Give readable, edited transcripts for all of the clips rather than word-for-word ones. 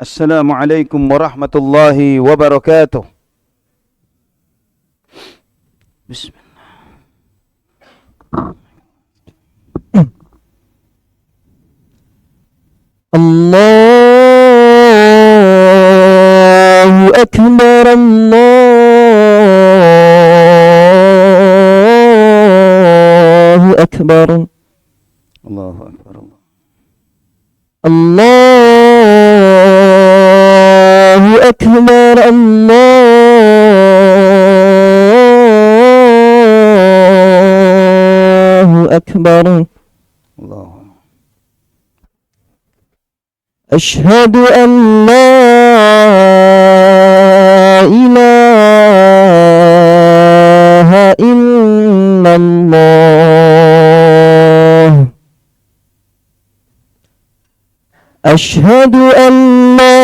Assalamualaikum warahmatullahi wabarakatuh. Bismillah. Allahu Akbar, Allahu Akbar, Allahu Akbar. Allahu Akbar, Allahu Akbar. Allahu Ashhadu an la ilaha illallah. Ashhadu an la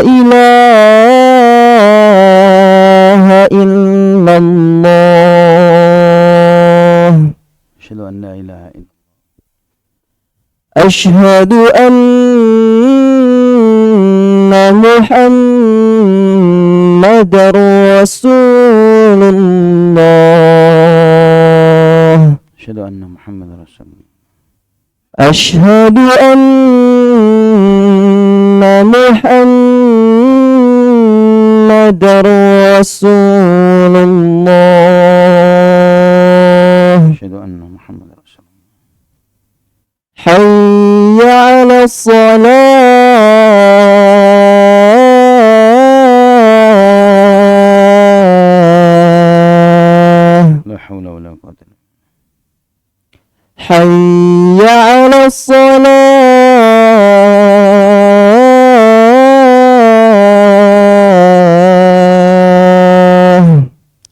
ilaha illallah. Asyhadu an la ilaha illallah. أشهد أن محمد رسول الله. Asyhadu anna Muhammad Rasulullah. أشهد أن محمد رسول الله. Asyhadu anna Muhammad Rasulullah. حي على الصلاة. La hawla wa la quwwata illa billah. حي على الصلاة.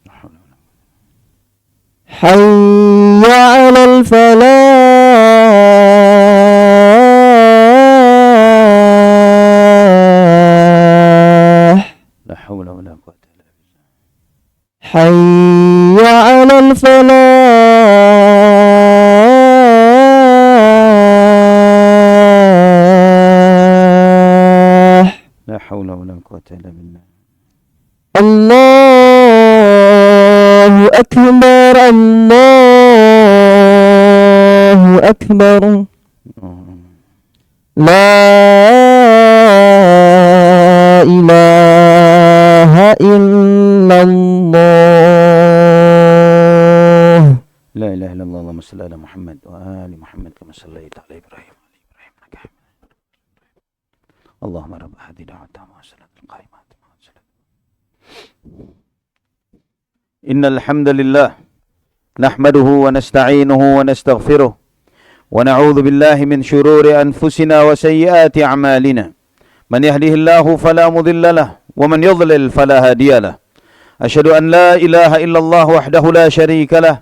La hawla wa la حي على الفلاح. La hawla wa la quwwata illa billah. حي على الفلاح. La hawla wa la quwwata illa billah. الله أكبر، الله أكبر. لا إله إلا الله. La ilaha illallah. Allahumma salli ala Muhammad wa ali Muhammad kama sallaita ala Ibrahim wa ali Ibrahim innaka Hamidum Majid. Allahumma rabb hadhihi da'wati wa salatul qaimat. Innal hamdalillah nahmaduhu wa nasta'inuhu wa nastaghfiruh wa na'udzu billahi min shururi anfusina wa sayyiati a'malina. Man yahdihillahu fala mudilla lahu wa man yudlil fala hadiya lahu. Asyhadu an la ilaha illallah wahdahu la syarika lahu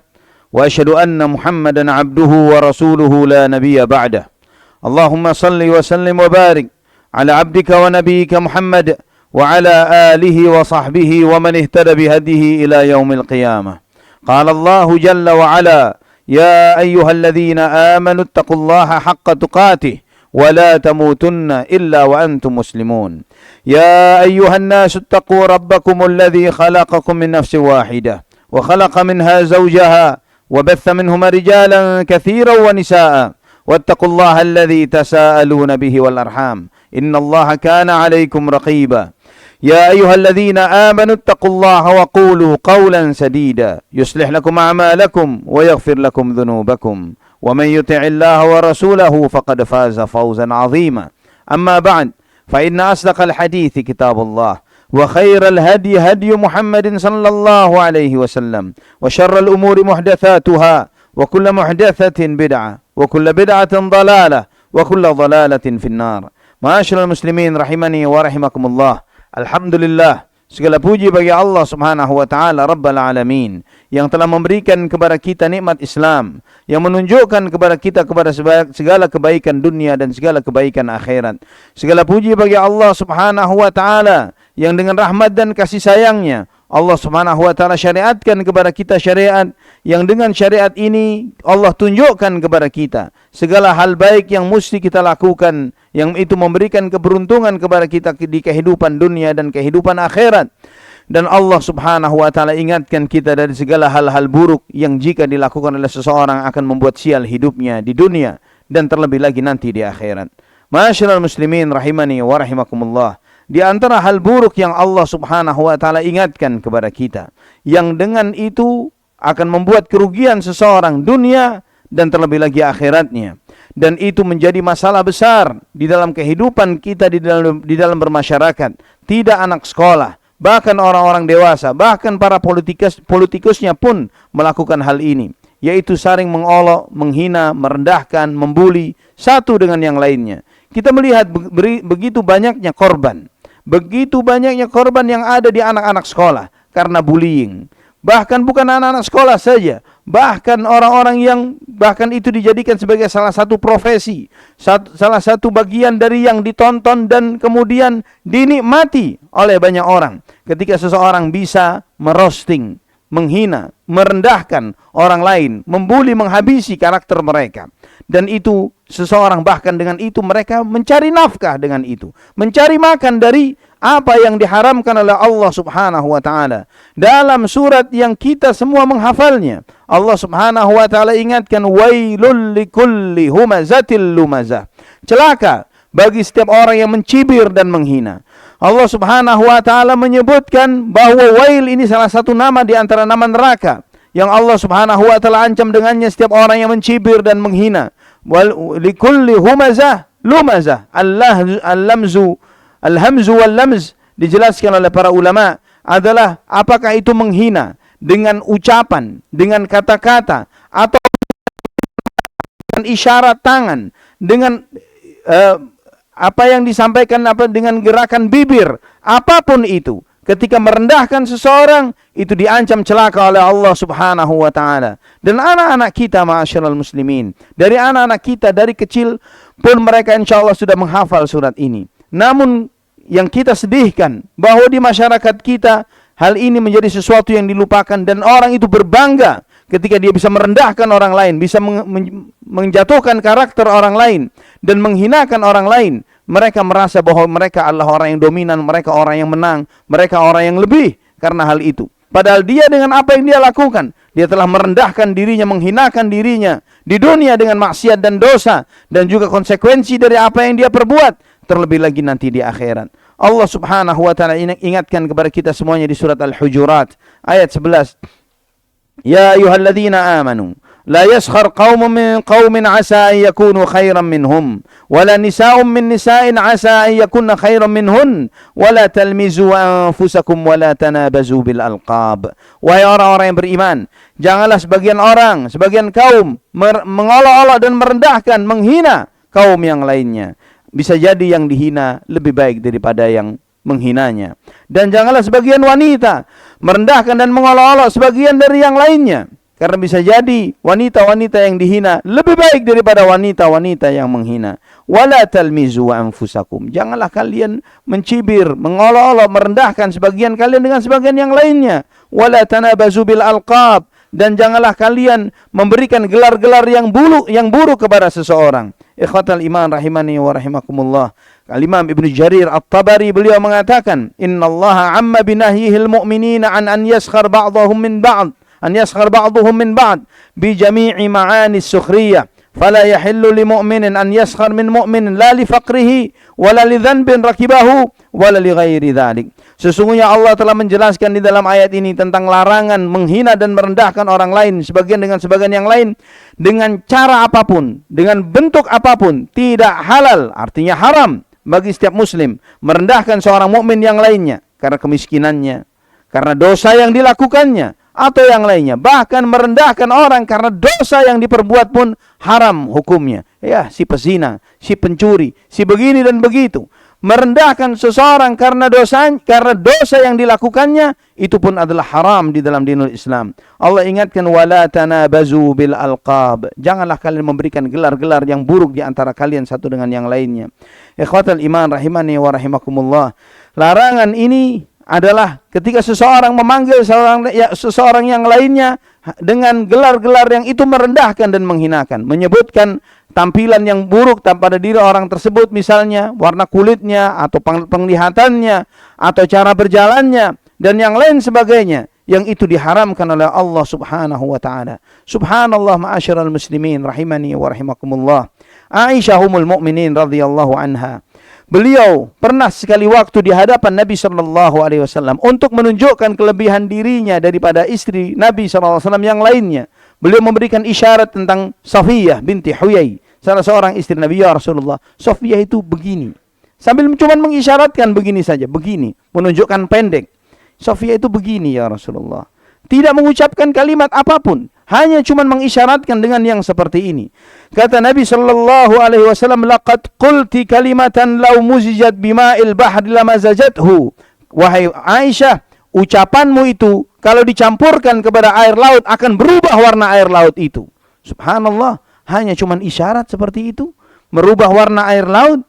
wa asyhadu anna Muhammadan 'abduhu wa rasuluhu la nabiyya ba'dah. Allahumma salli wa sallim wa barik ala 'abdika wa nabiyyika Muhammad wa ala alihi wa sahbihi wa man ihtada bihadihi ila yaumil qiyamah. Qala Allah jalla wa ala, ya ayyuhalladzina amanu ittaqullaha haqqa tuqatih wa la tamutunna illa wa antum muslimun. Ya ayyuhan nasu ittaqu rabbakumul ladzi khalaqakum min nafsin wahidah wa khalaqa minha zawjaha wa batha minhuma rijalan katsiran wa nisaa. Wattaqullaha alladzi tasaaluna bihi wal arham. Innallaha kana 'alaikum raqiba. يا أيها الذين آمنوا اتقوا الله وقولوا قولا سديدا يصلح لكم أعمالكم ويغفر لكم ذنوبكم ومن يطع الله ورسوله فقد فاز فوزا عظيما. أما بعد فإن أصدق الحديث كتاب الله وخير الهدي هدي محمد صلى الله عليه وسلم وشر الأمور محدثاتها وكل محدثة بدعة وكل بدعة ضلالة وكل ضلالة في النار. معاشر المسلمين rahimani wa rahimakumullah. Alhamdulillah, segala puji bagi Allah Subhanahu wa taala Rabbul Alamin yang telah memberikan kepada kita nikmat Islam, yang menunjukkan kepada kita segala kebaikan dunia dan segala kebaikan akhirat. Segala puji bagi Allah Subhanahu wa taala yang dengan rahmat dan kasih sayangnya Allah Subhanahu wa taala syariatkan kepada kita syariat yang dengan syariat ini Allah tunjukkan kepada kita segala hal baik yang mesti kita lakukan, yang itu memberikan keberuntungan kepada kita di kehidupan dunia dan kehidupan akhirat. Dan Allah Subhanahu wa taala ingatkan kita dari segala hal-hal buruk yang jika dilakukan oleh seseorang akan membuat sial hidupnya di dunia dan terlebih lagi nanti di akhirat. Ma'asyiral muslimin rahimani wa rahimakumullah. Di antara hal buruk yang Allah Subhanahu wa taala ingatkan kepada kita, yang dengan itu akan membuat kerugian seseorang dunia dan terlebih lagi akhiratnya. Dan itu menjadi masalah besar di dalam kehidupan kita di dalam bermasyarakat. Tidak anak sekolah, bahkan orang-orang dewasa, bahkan para politikusnya pun melakukan hal ini, yaitu saling mengolok, menghina, merendahkan, membuli satu dengan yang lainnya. Kita melihat begitu banyaknya korban. Begitu banyaknya korban yang ada di anak-anak sekolah karena bullying. Bahkan bukan anak-anak sekolah saja, bahkan orang-orang yang bahkan itu dijadikan sebagai salah satu profesi, salah satu bagian dari yang ditonton dan kemudian dinikmati oleh banyak orang. Ketika seseorang bisa merosting, menghina, merendahkan orang lain, membuli, menghabisi karakter mereka. Dan itu seseorang bahkan dengan itu mereka mencari nafkah dengan itu, mencari makan dari apa yang diharamkan oleh Allah Subhanahu wa taala. Dalam surat yang kita semua menghafalnya, Allah Subhanahu wa taala ingatkan, wailul likulli humazatil lumazah. Celaka bagi setiap orang yang mencibir dan menghina. Allah Subhanahu wa taala menyebutkan bahwa wail ini salah satu nama di antara nama neraka yang Allah Subhanahu wa taala ancam dengannya setiap orang yang mencibir dan menghina. Wal likulli humazah lumazah. Al-lamzu al-hamzu wal lamz dijelaskan oleh para ulama adalah apakah itu menghina dengan ucapan, dengan kata-kata, atau dengan isyarat tangan, dengan apa yang disampaikan dengan gerakan bibir, apapun itu. Ketika merendahkan seseorang, itu diancam celaka oleh Allah Subhanahu wa taala. Dan anak-anak kita, ma'asyiral muslimin, dari anak-anak kita dari kecil pun mereka insyaallah sudah menghafal surat ini. Namun yang kita sedihkan bahwa di masyarakat kita hal ini menjadi sesuatu yang dilupakan dan orang itu berbangga ketika dia bisa merendahkan orang lain, bisa menjatuhkan karakter orang lain dan menghinakan orang lain. Mereka merasa bahwa mereka adalah orang yang dominan, mereka orang yang menang, mereka orang yang lebih karena hal itu. Padahal dia dengan apa yang dia lakukan, dia telah merendahkan dirinya, menghinakan dirinya di dunia dengan maksiat dan dosa dan juga konsekuensi dari apa yang dia perbuat, terlebih lagi nanti di akhirat. Allah Subhanahu wa taala ingatkan kepada kita semuanya di surat Al-Hujurat ayat 11. Ya ayyuhalladzina amanu la yaskhar qaumun min qaumin asa an yakunu khairan minhum wala nisa'un min nisa'in asa an yakunna khairan minhun wala talmizu anfusakum wala tanabazu bil alqab. Wahai orang-orang yang beriman, janganlah sebagian kaum mengolok-olok dan merendahkan, menghina kaum yang lainnya. Bisa jadi yang dihina lebih baik daripada yang menghinanya. Dan janganlah sebagian wanita merendahkan dan mengolok-olok sebagian dari yang lainnya. Karena bisa jadi wanita-wanita yang dihina lebih baik daripada wanita-wanita yang menghina. Wala talmizu anfusakum. Janganlah kalian mencibir, mengolok-olok, merendahkan sebagian kalian dengan sebagian yang lainnya. Wala tanabazu bil alqab. Dan janganlah kalian memberikan gelar-gelar yang buruk kepada seseorang. Ikhwatal iman rahimani wa rahimakumullah. Al-Imam Ibnu Jarir At-Tabari beliau mengatakan, "Innallaha 'amma binahyihil mu'minina an yaskhar ba'dhum min ba'd." An yaskhar ba'dhum min ba'd bi jami'i ma'ani as-sukhriyah fala yahillu li mu'minin an yaskhar min mu'minin la li faqrihi wala li dhanbin rakibahu wala li ghairi dhalik. Sesungguhnya Allah telah menjelaskan di dalam ayat ini tentang larangan menghina dan merendahkan orang lain sebagian dengan sebagian yang lain dengan cara apapun, dengan bentuk apapun, tidak halal, artinya haram bagi setiap muslim merendahkan seorang mukmin yang lainnya karena kemiskinannya, karena dosa yang dilakukannya, atau yang lainnya. Bahkan merendahkan orang karena dosa yang diperbuat pun haram hukumnya. Ya, si pezina, si pencuri, si begini dan begitu. Merendahkan seseorang karena dosa yang dilakukannya, itu pun adalah haram di dalam dinul Islam. Allah ingatkan, wala tanabazu bil alqab. Janganlah kalian memberikan gelar-gelar yang buruk di antara kalian satu dengan yang lainnya. Ikhwatal iman rahimani wa rahimakumullah. Larangan ini adalah ketika seseorang memanggil seseorang yang lainnya dengan gelar-gelar yang itu merendahkan dan menghinakan, menyebutkan tampilan yang buruk pada diri orang tersebut, misalnya warna kulitnya atau penglihatannya atau cara berjalannya dan yang lain sebagainya, yang itu diharamkan oleh Allah Subhanahu wa taala. Subhanallah, ma'asyiral muslimin rahimani wa rahimakumullah. Aisyah ummul mukminin radhiyallahu anha, beliau pernah sekali waktu di hadapan Nabi sallallahu alaihi wasallam untuk menunjukkan kelebihan dirinya daripada istri Nabi sallallahu alaihi wasallam yang lainnya. Beliau memberikan isyarat tentang Safiyah binti Huyai, salah seorang istri Nabi. Ya Rasulullah, Safiyah itu begini. Sambil cuma mengisyaratkan begini saja, begini, menunjukkan pendek. Safiyah itu begini ya Rasulullah. Tidak mengucapkan kalimat apapun, hanya cuma mengisyaratkan dengan yang seperti ini. Kata Nabi sallallahu alaihi wasallam, laqad qulti kalimatan law muzijat bima'il bahri lamazajathu. Wahai Aisyah, ucapanmu itu kalau dicampurkan kepada air laut akan berubah warna air laut itu. Subhanallah, hanya cuma isyarat seperti itu merubah warna air laut.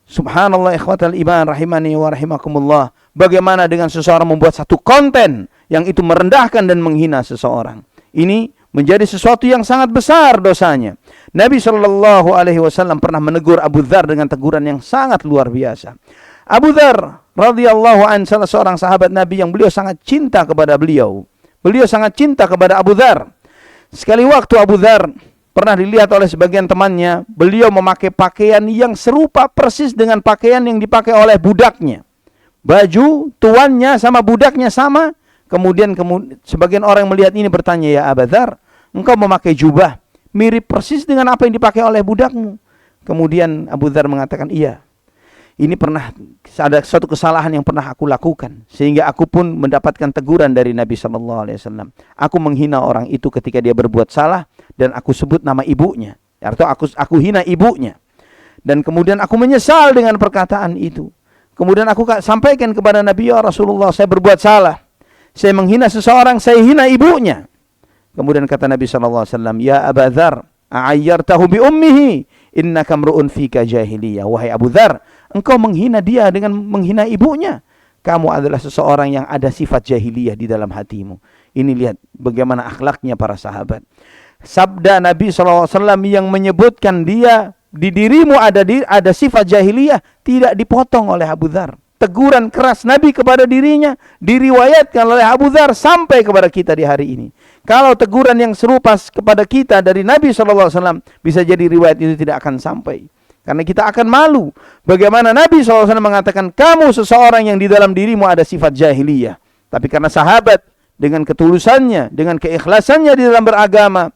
Subhanallah, ikhwatal iman rahimani wa rahimakumullah. Bagaimana dengan seseorang membuat satu konten yang itu merendahkan dan menghina seseorang? Ini menjadi sesuatu yang sangat besar dosanya. Nabi sallallahu alaihi wasallam pernah menegur Abu Dzar dengan teguran yang sangat luar biasa. Abu Dzar radhiyallahu an, salah seorang sahabat Nabi yang beliau sangat cinta kepada beliau. Beliau sangat cinta kepada Abu Dzar. Sekali waktu Abu Dzar pernah dilihat oleh sebagian temannya, beliau memakai pakaian yang serupa persis dengan pakaian yang dipakai oleh budaknya. Baju tuannya sama budaknya sama. Kemudian sebagian orang melihat ini bertanya, ya Abu Dzar, engkau memakai jubah mirip persis dengan apa yang dipakai oleh budakmu. Kemudian Abu Dzar mengatakan, iya, ini pernah ada suatu kesalahan yang pernah aku lakukan, sehingga aku pun mendapatkan teguran dari Nabi sallallahu alaihi wasallam. Aku menghina orang itu ketika dia berbuat salah dan aku sebut nama ibunya, atau aku hina ibunya. Dan kemudian aku menyesal dengan perkataan itu. Kemudian aku sampaikan kepada Nabi, ya Rasulullah, saya berbuat salah. Saya menghina seseorang, saya hina ibunya. Kemudian kata Nabi sallallahu alaihi wasallam, ya Abu Dzar, a'ayyartahu bi ummihi, innaka mru'un fika jahiliyah. Wahai Abu Dzar, engkau menghina dia dengan menghina ibunya. Kamu adalah seseorang yang ada sifat jahiliyah di dalam hatimu. Ini lihat bagaimana akhlaknya para sahabat. Sabda Nabi sallallahu alaihi wasallam yang menyebutkan dia di dirimu ada sifat jahiliyah tidak dipotong oleh Abu Dzar. Teguran keras Nabi kepada dirinya diriwayatkan oleh Abu Dzar sampai kepada kita di hari ini. Kalau teguran yang serupa kepada kita dari Nabi SAW, bisa jadi riwayat itu tidak akan sampai. Karena kita akan malu. Bagaimana Nabi SAW mengatakan, kamu seseorang yang di dalam dirimu ada sifat jahiliyah. Tapi karena sahabat dengan ketulusannya, dengan keikhlasannya di dalam beragama,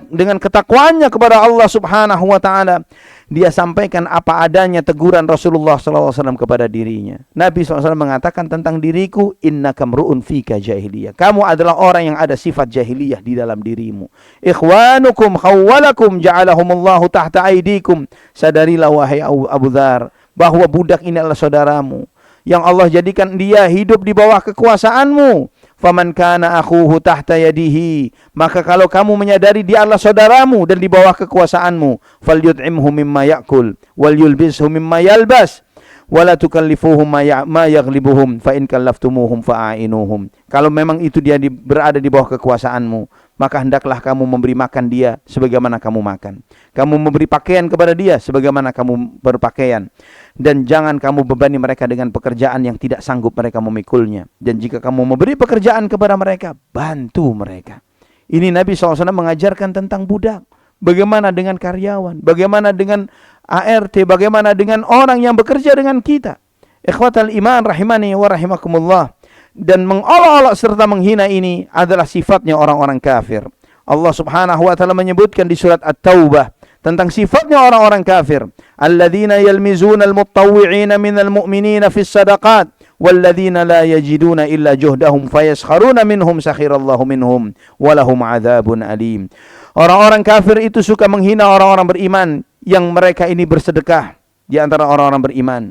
dengan ketakwaannya kepada Allah Subhanahu wa taala, dia sampaikan apa adanya teguran Rasulullah SAW kepada dirinya. Nabi SAW mengatakan tentang diriku, innaka mru'un fika jahiliyah. Kamu adalah orang yang ada sifat jahiliyah di dalam dirimu. Ikhwanukum khawwalakum ja'alahumullahu tahta aidikum. Sadarilah wahai Abu Dzar, bahwa budak ini adalah saudaramu, yang Allah jadikan dia hidup di bawah kekuasaanmu. Faman kana akhuhu tahta yadihi, maka kalau kamu menyadari dia adalah saudaramu dan di bawah kekuasaanmu, falyut'imhu mimma ya'kul wal yulbishu mimma yalbas wala tukallifuhum ma yaghlibuhum fa in kallaftumuhum fa'ainuhum. Kalau memang itu dia berada di bawah kekuasaanmu, maka hendaklah kamu memberi makan dia sebagaimana kamu makan. Kamu memberi pakaian kepada dia sebagaimana kamu berpakaian. Dan jangan kamu bebani mereka dengan pekerjaan yang tidak sanggup mereka memikulnya. Dan jika kamu memberi pekerjaan kepada mereka, bantu mereka. Ini Nabi SAW mengajarkan tentang budak. Bagaimana dengan karyawan? Bagaimana dengan ART? Bagaimana dengan orang yang bekerja dengan kita? Ikhwatal iman rahimani wa rahimakumullah. Dan mengolok-olok serta menghina ini adalah sifatnya orang-orang kafir. Allah Subhanahu wa taala menyebutkan di surat At-Taubah tentang sifatnya orang-orang kafir. Alladzina yalmizuna al-mutawwi'ina minal mu'minina fis sadaqat walladzina la yajiduna illa juhdahum fayaskharuna minhum sakhirallahu minhum walahum adzabun alim. Orang-orang kafir itu suka menghina orang-orang beriman yang mereka ini bersedekah di antara orang-orang beriman,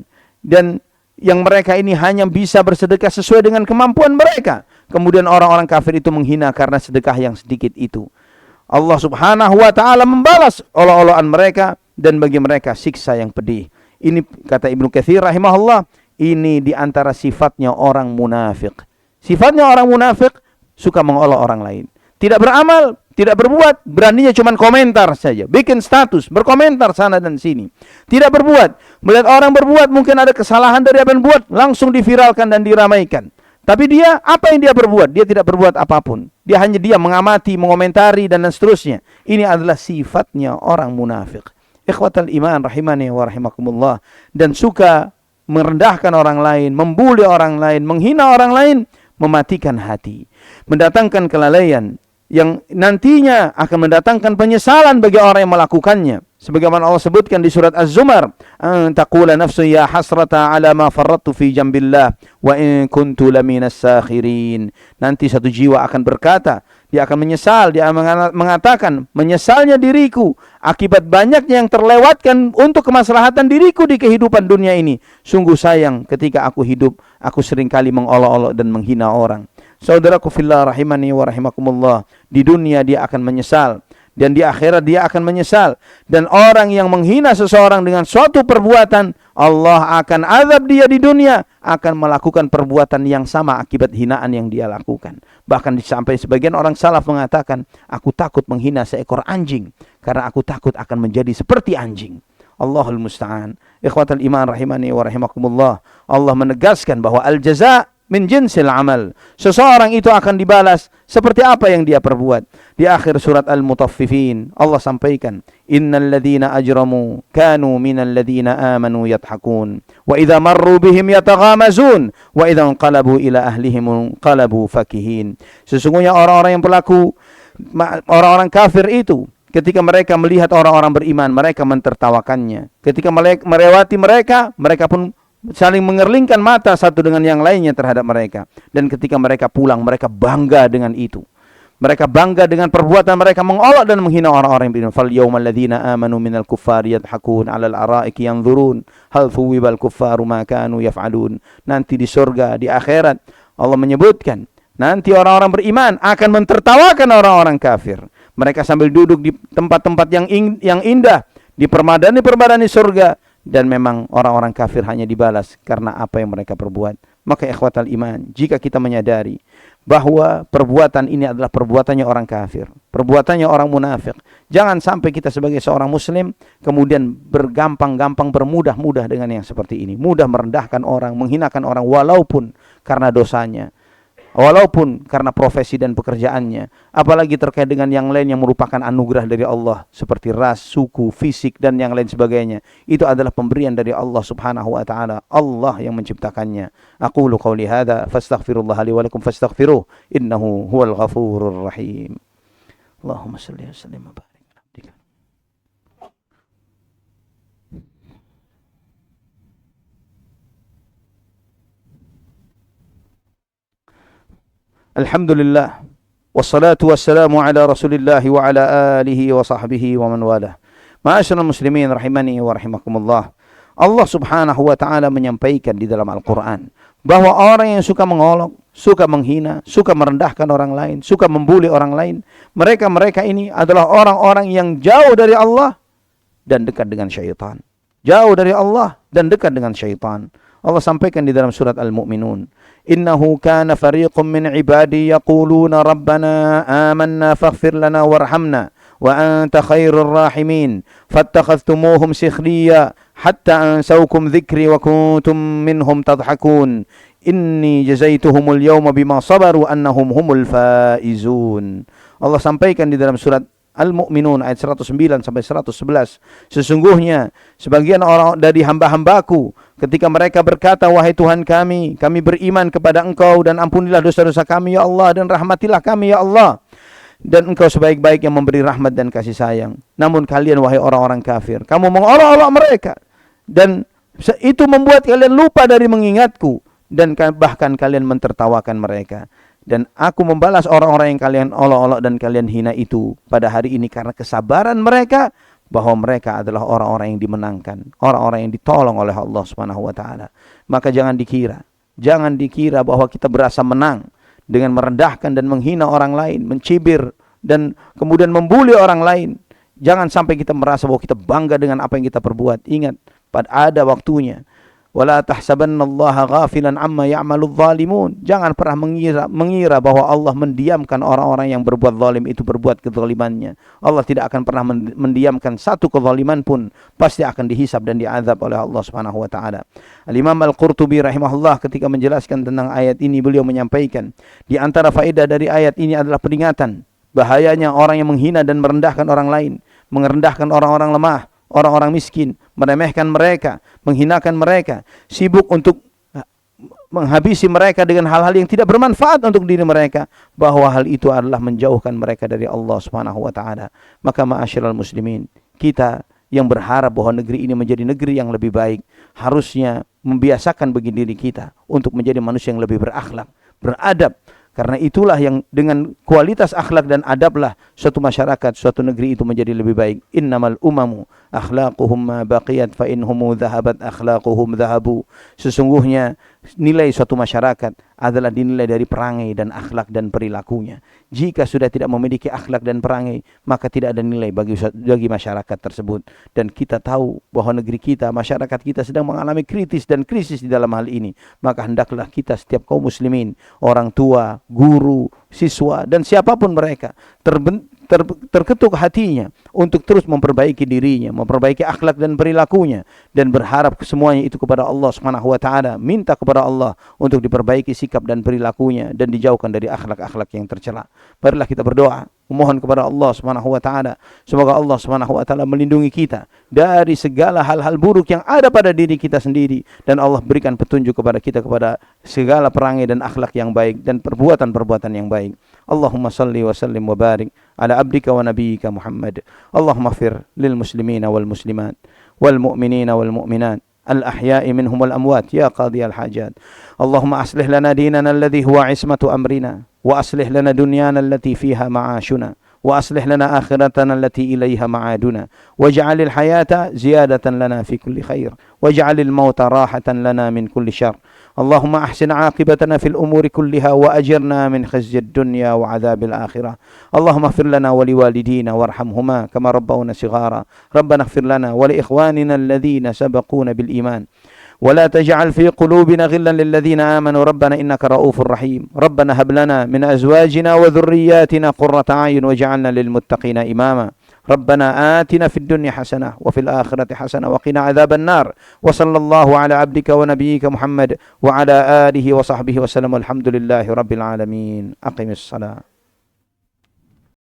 dan yang mereka ini hanya bisa bersedekah sesuai dengan kemampuan mereka. Kemudian orang-orang kafir itu menghina karena sedekah yang sedikit itu. Allah Subhanahu wa taala membalas olok-olokan mereka dan bagi mereka siksa yang pedih. Ini kata Ibnu Katsir rahimahullah, Ini di antara sifatnya orang munafik. Sifatnya orang munafik suka mengolok orang lain. Tidak beramal, tidak berbuat, beraninya cuma komentar saja. Bikin status, berkomentar sana dan sini. Tidak berbuat. Melihat orang berbuat, mungkin ada kesalahan dari apa yang buat, langsung diviralkan dan diramaikan. Tapi dia, apa yang dia berbuat? Dia tidak berbuat apapun. Dia hanya mengamati, mengomentari, dan seterusnya. Ini adalah sifatnya orang munafik. Ikhwatal iman rahimani wa rahimakumullah. Dan suka merendahkan orang lain, membuli orang lain, menghina orang lain, mematikan hati, mendatangkan kelalaian yang nantinya akan mendatangkan penyesalan bagi orang yang melakukannya. Sebagaimana Allah sebutkan di surat Az-Zumar, taqula nafsu ya hasrata ala ma farrattu fi jambillah wa in kuntu laminas sakhirin. Nanti satu jiwa akan berkata, dia akan menyesal, dia mengatakan, menyesalnya diriku akibat banyaknya yang terlewatkan untuk kemaslahatan diriku di kehidupan dunia ini. Sungguh sayang ketika aku hidup, aku seringkali mengolok-olok dan menghina orang. Saudaraku fillah rahimani wa rahimakumullah, di dunia dia akan menyesal, dan di akhirat dia akan menyesal. Dan orang yang menghina seseorang dengan suatu perbuatan, Allah akan azab dia di dunia, akan melakukan perbuatan yang sama akibat hinaan yang dia lakukan. Bahkan sampai sebagian orang salaf mengatakan, aku takut menghina seekor anjing, karena aku takut akan menjadi seperti anjing. Allahul musta'an. Ikhwatal iman rahimani wa rahimakumullah, Allah menegaskan bahwa al-jaza' min jinsil amal. Seseorang itu akan dibalas seperti apa yang dia perbuat. Di akhir surat Al-Mutaffifin, Allah sampaikan, innal ladzina ajramu kanu minal ladzina amanu yadhakun wa idza marru bihim yataghamazun wa idza qalabu ila ahlihim qalabu fakihin. Sesungguhnya orang-orang yang pelaku, orang-orang kafir itu, ketika mereka melihat orang-orang beriman, mereka mentertawakannya. Ketika melewati mereka, mereka pun saling mengerlingkan mata satu dengan yang lainnya terhadap mereka. Dan ketika mereka pulang, mereka bangga dengan itu. Mereka bangga dengan perbuatan mereka, mengolok dan menghina orang-orang yang beriman. Fal yawmal ladzina amanu minal kuffari yadhakun 'alal ara'iki yanzurun hal thuwibal kuffaru ma kanu yaf'alun. Nanti di surga, di akhirat, Allah menyebutkan, nanti orang-orang beriman akan mentertawakan orang-orang kafir. Mereka sambil duduk di tempat-tempat yang indah, di permadani-permadani surga. Dan memang orang-orang kafir hanya dibalas karena apa yang mereka perbuat. Maka ikhwatal iman, jika kita menyadari bahwa perbuatan ini adalah perbuatannya orang kafir, perbuatannya orang munafik, jangan sampai kita sebagai seorang muslim kemudian bergampang-gampang, bermudah-mudah dengan yang seperti ini. Mudah merendahkan orang, menghinakan orang walaupun karena dosanya, walaupun karena profesi dan pekerjaannya, apalagi terkait dengan yang lain yang merupakan anugerah dari Allah seperti ras, suku, fisik dan yang lain sebagainya. Itu adalah pemberian dari Allah Subhanahu wa taala. Allah yang menciptakannya. Aqulu qauli hadza fastaghfirullah li wa lakum fastaghfiruh innahu huwal ghafurur rahim. Allahumma shalli wa sallim wa barik ala abdika. Alhamdulillah, wassalatu wassalamu ala rasulillah wa ala alihi wa sahbihi wa man walah. Ma'asyiral muslimin rahimani wa rahimakumullah. Allah subhanahu wa ta'ala menyampaikan di dalam Al-Quran bahwa orang yang suka mengolok, suka menghina, suka merendahkan orang lain, suka membuli orang lain, mereka ini adalah orang-orang yang jauh dari Allah dan dekat dengan syaitan. Jauh dari Allah dan dekat dengan syaitan. Allah sampaikan di dalam surat Al-Mu'minun, innahu kana fariqun min ibadi yaquluna rabbana amanna faghfir lana warhamna wa anta khairur rahimin fattakhadhtumuhum sikhriya hatta ansawkum dhikri wa kuntum minhum tadhakun inni jazaituhumul yawma bima sabaru annahum humul faizun. Allah sampaikan di dalam surat Al-Mu'minun ayat 109 sampai 111, sesungguhnya sebagian orang dari hamba-hambaku ketika mereka berkata, wahai Tuhan kami beriman kepada Engkau dan ampunilah dosa-dosa kami ya Allah dan rahmatilah kami ya Allah, dan Engkau sebaik-baik yang memberi rahmat dan kasih sayang. Namun kalian wahai orang-orang kafir, kamu mengolok-olok mereka dan itu membuat kalian lupa dari mengingatku dan bahkan kalian mentertawakan mereka. Dan aku membalas orang-orang yang kalian olok-olok dan kalian hina itu pada hari ini karena kesabaran mereka, bahwa mereka adalah orang-orang yang dimenangkan, orang-orang yang ditolong oleh Allah Subhanahu wa taala. Maka jangan dikira bahwa kita berasa menang dengan merendahkan dan menghina orang lain, mencibir dan kemudian membuli orang lain. Jangan sampai kita merasa bahwa kita bangga dengan apa yang kita perbuat. Ingat, pada ada waktunya Wala tahsabannallaha ghafilan amma ya'maludz zalimun. Jangan pernah mengira bahwa Allah mendiamkan orang-orang yang berbuat zalim itu berbuat kezalimannya. Allah tidak akan pernah mendiamkan satu kezaliman pun, pasti akan dihisab dan diazab oleh Allah Subhanahu wa taala. Al-Imam Al-Qurtubi rahimahullah ketika menjelaskan tentang ayat ini, beliau menyampaikan di antara faedah dari ayat ini adalah peringatan bahayanya orang yang menghina dan merendahkan orang lain, merendahkan orang-orang lemah, orang-orang miskin, meremehkan mereka, menghinakan mereka, sibuk untuk menghabisi mereka dengan hal-hal yang tidak bermanfaat untuk diri mereka, bahwa hal itu adalah menjauhkan mereka dari Allah Subhanahu wa taala. Maka ma'asyiral muslimin, kita yang berharap bahwa negeri ini menjadi negeri yang lebih baik, harusnya membiasakan bagi diri kita untuk menjadi manusia yang lebih berakhlak, beradab. Karena itulah yang dengan kualitas akhlak dan adablah suatu masyarakat, suatu negeri itu menjadi lebih baik. Innamal umamu akhlaquhum ma baqiyat fa inhum dhahabat akhlaquhum dhahabu. Sesungguhnya nilai suatu masyarakat adalah dinilai dari perangai dan akhlak dan perilakunya. Jika sudah tidak memiliki akhlak dan perangai, maka tidak ada nilai bagi masyarakat tersebut. Dan kita tahu bahwa negeri kita, masyarakat kita sedang mengalami krisis di dalam hal ini. Maka hendaklah kita setiap kaum muslimin, orang tua, guru, siswa, dan siapapun mereka, terketuk hatinya untuk terus memperbaiki dirinya, memperbaiki akhlak dan perilakunya, dan berharap semuanya itu kepada Allah Subhanahu wa taala, minta kepada Allah untuk diperbaiki sikap dan perilakunya dan dijauhkan dari akhlak-akhlak yang tercela. Marilah kita berdoa, memohon kepada Allah Subhanahu wa taala, semoga Allah Subhanahu wa taala melindungi kita dari segala hal-hal buruk yang ada pada diri kita sendiri, dan Allah berikan petunjuk kepada kita kepada segala perangai dan akhlak yang baik dan perbuatan-perbuatan yang baik. Allahumma salli wa sallim wa barik ala abdika wa nabiyyika Muhammad. Allahumma ighfir lil muslimina wal muslimat wal mu'minina wal mu'minat al ahya'i minhum wal amwat ya qadi al hajat. Allahumma aslih lana dinana alladhi huwa ismatu amrina wa aslih lana dunyana allati fiha ma'ashuna wa aslih lana akhiratana allati ilayha ma'aduna waj'alil hayata ziyadatan lana fi kulli khair waj'alil mauta rahatan lana min kulli syarr. اللهم أحسن عاقبتنا في الأمور كلها وأجرنا من خزي الدنيا وعذاب الآخرة. اللهم اغفر لنا ولوالدينا وارحمهما كما ربونا صغارا. ربنا اغفر لنا ولإخواننا الذين سبقونا بالإيمان ولا تجعل في قلوبنا غلا للذين آمنوا ربنا إنك رؤوف رحيم. ربنا هب لنا من أزواجنا وذرياتنا قرة أعين واجعلنا للمتقين إماما. ربنا آتنا في الدنيا حسنة وفي الآخرة حسنة وقنا عذاب النار. وصلى الله على عبدك ونبيك محمد وعلى آله وصحبه وسلم والحمد لله رب العالمين. أقم الصلاة.